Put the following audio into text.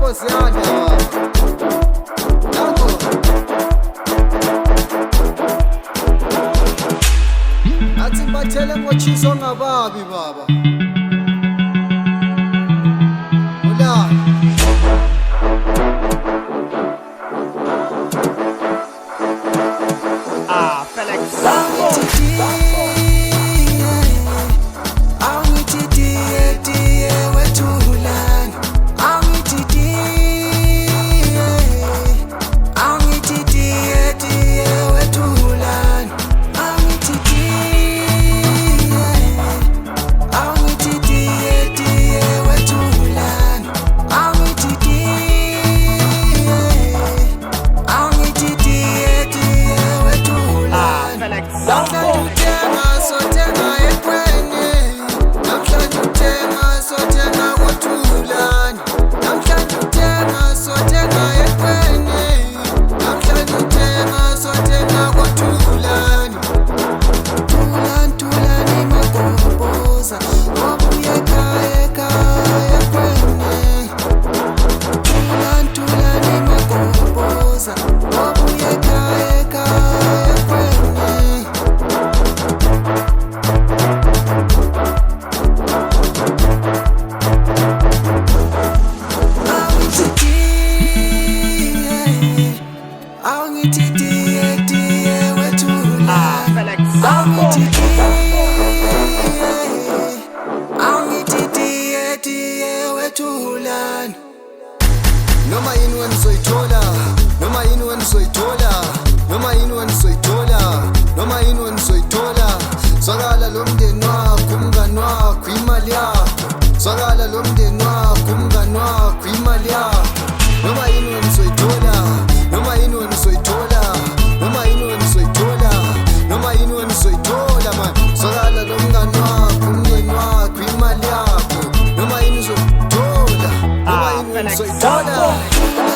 inkosi yami nango athi bathele ngotshiso ngababi baba ulala Felix Sambo. Noma yini wena soyithola, noma yini wena soyithola, noma yini wena soyithola, noma yini wena soyithola. Zwakala lo mndeni wakho, umngani wakho, imali yakho. Zwakala lo mndeni wakho, umngani wakho, imali yakho. Noma yini wena soyithola, noma yini wena soyithola, noma yini wena soyithola, noma yini wena soyithola man. Zwakala lo mngani wakho, umndeni wakho, imali yakho. Noma yini soyithola, noma yini wena soyithola.